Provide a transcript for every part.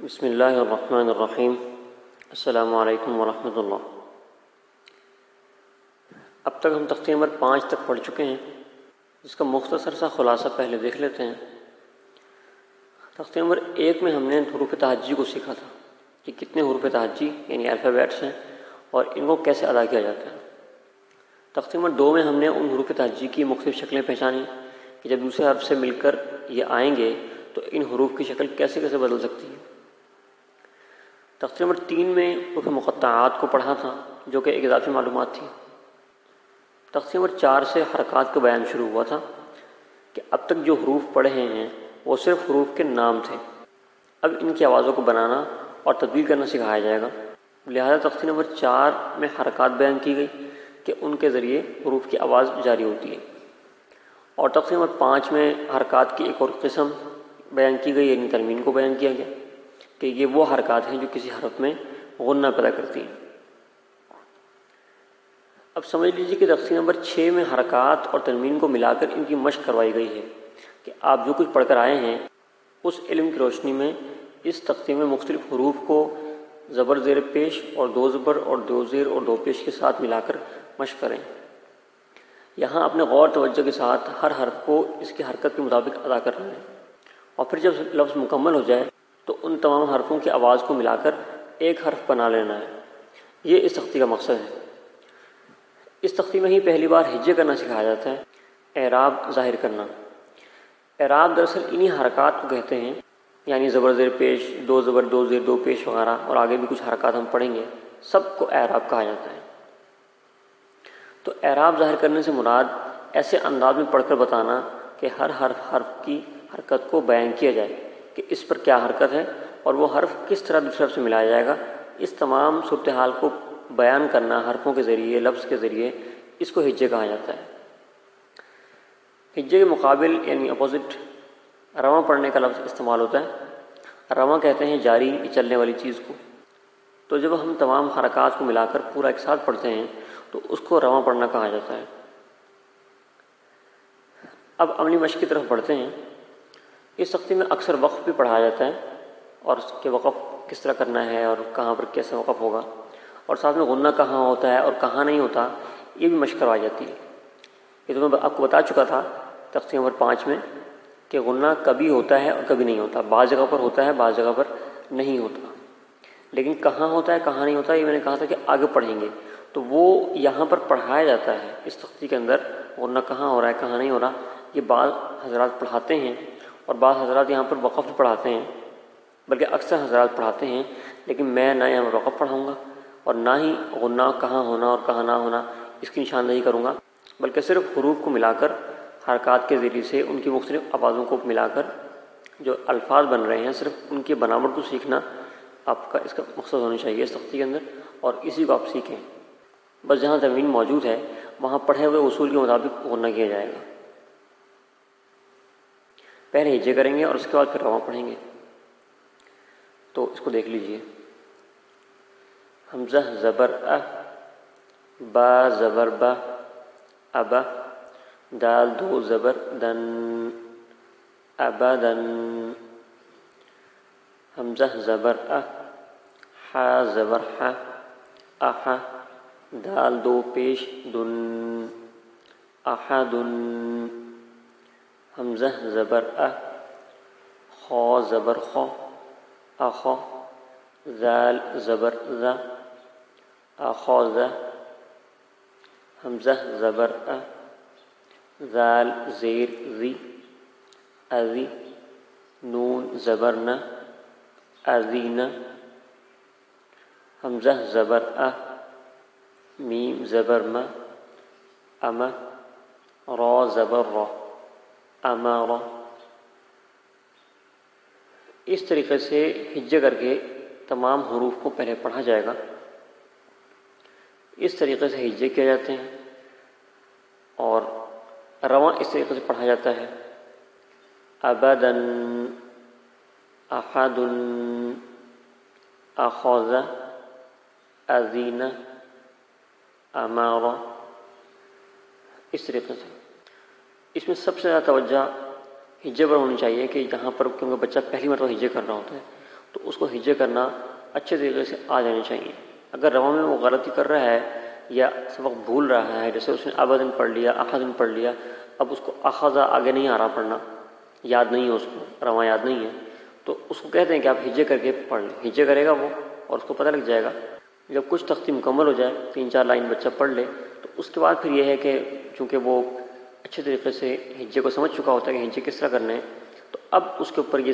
بسم اللہ الرحمن الرحیم۔ السلام علیکم ورحمۃ اللہ۔ اب تک ہم تختی نمبر 5 تک پڑھ چکے ہیں، جس کا مختصر سا خلاصہ پہلے دیکھ لیتے ہیں۔ تختی نمبر 1 میں ہم نے حروف تہجی کو سیکھا تھا کہ کتنے حروف تہجی یعنی الفابیٹس ہیں اور ان کو کیسے ادا کیا جاتا ہے۔ تختی نمبر 2 میں ہم نے ان حروف تہجی کی مختلف شکلیں پہچانی کہ جب دوسرے حرف سے مل کر یہ آئیں گے تو ان حروف کی شکل کیسے کیسے بدل سکتی ہے۔ تختی نمبر 3 میں حروف مقطعات کو پڑھا تھا، جو کہ ایک اضافی معلومات تھی۔ تختی نمبر 4 سے حرکات کا بیان شروع ہوا تھا کہ اب تک جو حروف پڑھے ہیں وہ صرف حروف کے نام تھے، اب ان کی آوازوں کو بنانا اور تبدیل کرنا سکھایا جائے گا۔ لہذا تختی نمبر 4 میں حرکات بیان کی گئی کہ ان کے ذریعے حروف کی آواز جاری ہوتی ہے، اور تختی نمبر 5 میں حرکات کی ایک اور قسم بیان کی گئی یعنی تنوین کو بیان کیا گیا کہ یہ وہ حرکات ہیں جو کسی حرف میں غنہ پیدا کرتی ہیں۔ اب سمجھ لیجیے کہ تختی نمبر 6 میں حرکات اور تنوین کو ملا کر ان کی مشق کروائی گئی ہے کہ آپ جو کچھ پڑھ کر آئے ہیں اس علم کی روشنی میں اس تختی میں مختلف حروف کو زبر زیر پیش اور دو زبر اور دو زیر اور دو پیش کے ساتھ ملا کر مشق کریں۔ یہاں اپنے غور توجہ کے ساتھ ہر حرف کو اس کی حرکت کے مطابق ادا کرنا ہے، اور پھر جب لفظ مکمل ہو جائے تو ان تمام حرفوں کی آواز کو ملا کر ایک حرف بنا لینا ہے۔ یہ اس تختی کا مقصد ہے۔ اس تختی میں ہی پہلی بار ہجے کرنا سکھایا جاتا ہے، اعراب ظاہر کرنا۔ اعراب دراصل انہی حرکات کو کہتے ہیں، یعنی زبر زیر پیش، دو زبر دو زیر دو پیش وغیرہ، اور آگے بھی کچھ حرکات ہم پڑھیں گے، سب کو اعراب کہا جاتا ہے۔ تو اعراب ظاہر کرنے سے مراد ایسے انداز میں پڑھ کر بتانا کہ ہر حرف کی حرکت کو بیان کیا جائے کہ اس پر کیا حرکت ہے اور وہ حرف کس طرح دوسرے حرف سے ملایا جائے گا۔ اس تمام صورتحال کو بیان کرنا حرفوں کے ذریعے، لفظ کے ذریعے، اس کو ہجے کہا جاتا ہے۔ ہجے کے مقابل یعنی اپوزٹ رواں پڑھنے کا لفظ استعمال ہوتا ہے۔ رواں کہتے ہیں جاری چلنے والی چیز کو۔ تو جب ہم تمام حرکات کو ملا کر پورا ایک ساتھ پڑھتے ہیں تو اس کو رواں پڑھنا کہا جاتا ہے۔ اب عملی مشق کی طرف بڑھتے ہیں۔ اس تختی میں اکثر وقف بھی پڑھایا جاتا ہے، اور اس کے وقف کس طرح کرنا ہے اور کہاں پر کیسے وقف ہوگا، اور ساتھ میں غنہ کہاں ہوتا ہے اور کہاں نہیں ہوتا، یہ بھی مشق کروائی جاتی ہے۔ یہ تو میں آپ کو بتا چکا تھا تختی نمبر 5 میں کہ غنہ کبھی ہوتا ہے اور کبھی نہیں ہوتا، بعض جگہ پر ہوتا ہے بعض جگہ پر نہیں ہوتا، لیکن کہاں ہوتا ہے کہاں نہیں ہوتا یہ میں نے کہا تھا کہ آگے پڑھیں گے، تو وہ یہاں پر پڑھایا جاتا ہے۔ اس تختی کے اندر غنہ کہاں ہو رہا ہے کہاں نہیں ہو رہا یہ بعض حضرات پڑھاتے ہیں، اور بعض حضرات یہاں پر وقف بھی پڑھاتے ہیں، بلکہ اکثر حضرات پڑھاتے ہیں، لیکن میں نہ یہاں پر وقف پڑھاؤں گا اور نہ ہی غنہ کہاں ہونا اور کہاں نہ ہونا اس کی نشاندہی کروں گا، بلکہ صرف حروف کو ملا کر حرکات کے ذریعے سے ان کی مختلف آوازوں کو ملا کر جو الفاظ بن رہے ہیں صرف ان کی بناوٹ کو سیکھنا آپ کا اس کا مقصد ہونا چاہیے اس تختی کے اندر، اور اسی کو آپ سیکھیں۔ بس جہاں تنوین موجود ہے وہاں پڑھے ہوئے اصول کے مطابق غنہ کیا جائے گا۔ پہلے ہجے کریں گے اور اس کے بعد پھر رواں پڑھیں گے۔ تو اس کو دیکھ لیجئے۔ حمزہ زبر ا، با زبر با، ابا، دال دو زبر دن، ابدن، حمزہ زبر ا، حا زبر ح، احا، دال دو پیش دن، احدن، حمزہ زبر ا، خا زبر خا، اخا، ذال زبر ذا، اخاذ، حمزہ زبر ا، ذال زیر ذی، اذی، نون زبر ن، اذین، حمزہ زبر ا، میم زبر م، اما، را زبر را، امارا۔ اس طریقے سے ہجے کر کے تمام حروف کو پہلے پڑھا جائے گا۔ اس طریقے سے ہجے کیے جاتے ہیں، اور رواں اس طریقے سے پڑھا جاتا ہے۔ ابدن، احدن، اخذ، اذین، امارا، اس طریقے سے۔ اس میں سب سے زیادہ توجہ ہجے پر ہونی چاہیے کہ جہاں پر کیونکہ بچہ پہلی مرتبہ ہجے کر رہا ہوتا ہے تو اس کو ہجے کرنا اچھے طریقے سے آ جانے چاہیے۔ اگر رواں میں وہ غلطی کر رہا ہے یا سبق بھول رہا ہے، جیسے اس نے ابدن پڑھ لیا، اخذن پڑھ لیا، اب اس کو اخذا آگے نہیں آ رہا پڑھنا، یاد نہیں ہے اس کو، رواں یاد نہیں ہے، تو اس کو کہتے ہیں کہ آپ ہجے کر کے پڑھ لیں۔ ہجے کرے گا وہ اور اس کو پتہ لگ جائے گا۔ جب کچھ تختی مکمل ہو جائے، 3-4 لائن بچہ پڑھ لے، تو اس کے بعد پھر یہ ہے کہ چونکہ وہ اچھے طریقے سے ہجے کو سمجھ چکا ہوتا ہے کہ ہجے کس طرح کرنے ہیں، تو اب اس کے اوپر یہ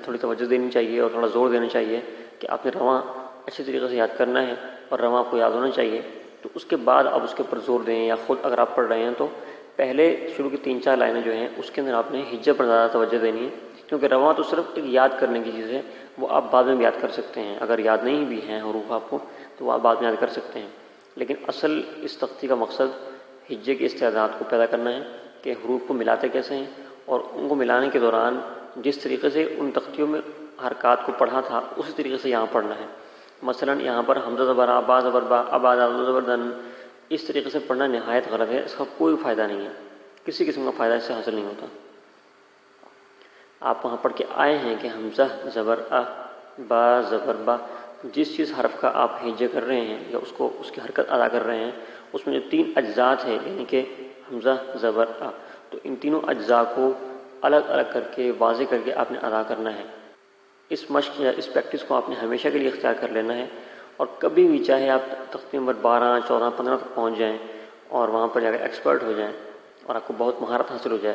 تھوڑی توجہ دینی چاہیے اور تھوڑا زور دینا چاہیے کہ آپ نے رواں اچھے طریقے سے یاد کرنا ہے اور رواں کو یاد ہونا چاہیے۔ تو اس کے بعد آپ اس کے اوپر زور دیں، یا خود اگر آپ پڑھ رہے ہیں تو پہلے شروع کی 3-4 لائنیں جو ہیں اس کے اندر آپ نے ہجے پر زیادہ توجہ دینی ہے، کیونکہ رواں تو صرف ایک یاد کرنے کی چیز ہے، وہ آپ بعد میں بھی یاد کر سکتے ہیں۔ اگر یاد نہیں بھی ہیں حروف آپ کو تو وہ آپ بعد میں یاد کر سکتے ہیں، لیکن اصل اس تختی کا مقصد ہجے کی استعداد کو پیدا کرنا ہے کہ حروف کو ملاتے کیسے ہیں، اور ان کو ملانے کے دوران جس طریقے سے ان تختیوں میں حرکات کو پڑھا تھا اسی طریقے سے یہاں پڑھنا ہے۔ مثلا یہاں پر حمزہ زبر آ، با زبر با، ابا دال زبر دن، اس طریقے سے پڑھنا نہایت غلط ہے، اس کا کوئی فائدہ نہیں ہے، کسی قسم کا فائدہ اس سے حاصل نہیں ہوتا۔ آپ وہاں پڑھ کے آئے ہیں کہ حمزہ زبر آ، با زبر با، جس چیز حرف کا آپ ہجے کر رہے ہیں یا اس کی حرکت ادا کر رہے ہیں، اس میں جو 3 اجزاء ہیں، یعنی کہ حمزہ زبر آ، تو ان تینوں اجزاء کو الگ الگ کر کے واضح کر کے آپ نے ادا کرنا ہے۔ اس مشق یا اس پریکٹس کو آپ نے ہمیشہ کے لیے اختیار کر لینا ہے، اور کبھی بھی چاہے آپ تختی نمبر 12، 14، 15 تک پہنچ جائیں اور وہاں پر جا کر ایکسپرٹ ہو جائیں اور آپ کو بہت مہارت حاصل ہو جائے،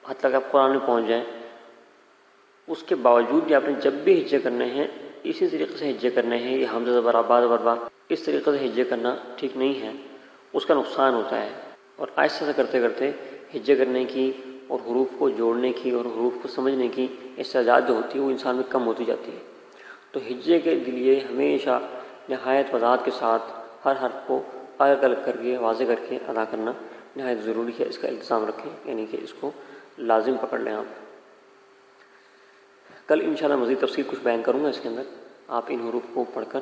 حتیٰ کہ آپ قرآن میں پہنچ جائیں، اس کے باوجود بھی آپ نے جب بھی ہجے کرنے ہیں اسی طریقے سے ہجے کرنے ہیں۔ یہ حمزہ زبر آ، با زبر با، اس طریقے سے ہجے کرنا ٹھیک نہیں ہے، اس کا نقصان ہوتا ہے، اور آہستہ سے کرتے کرتے ہجے کرنے کی اور حروف کو جوڑنے کی اور حروف کو سمجھنے کی استعداد جو ہوتی ہے وہ انسان میں کم ہوتی جاتی ہے۔ تو ہجے کے لیے ہمیشہ نہایت وضاحت کے ساتھ ہر حرف کو الگ الگ کر کے واضح کر کے ادا کرنا نہایت ضروری ہے۔ اس کا التزام رکھیں، یعنی کہ اس کو لازم پکڑ لیں آپ۔ کل انشاءاللہ مزید تفصیل کچھ بیان کروں گا اس کے اندر، آپ ان حروف کو پڑھ کر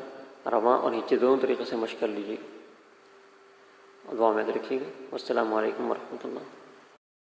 رواں اور ہجے دونوں طریقے سے مشق کر لیجیے، دعا میں یاد رکھیے گا۔ والسلام علیکم ورحمۃ اللہ۔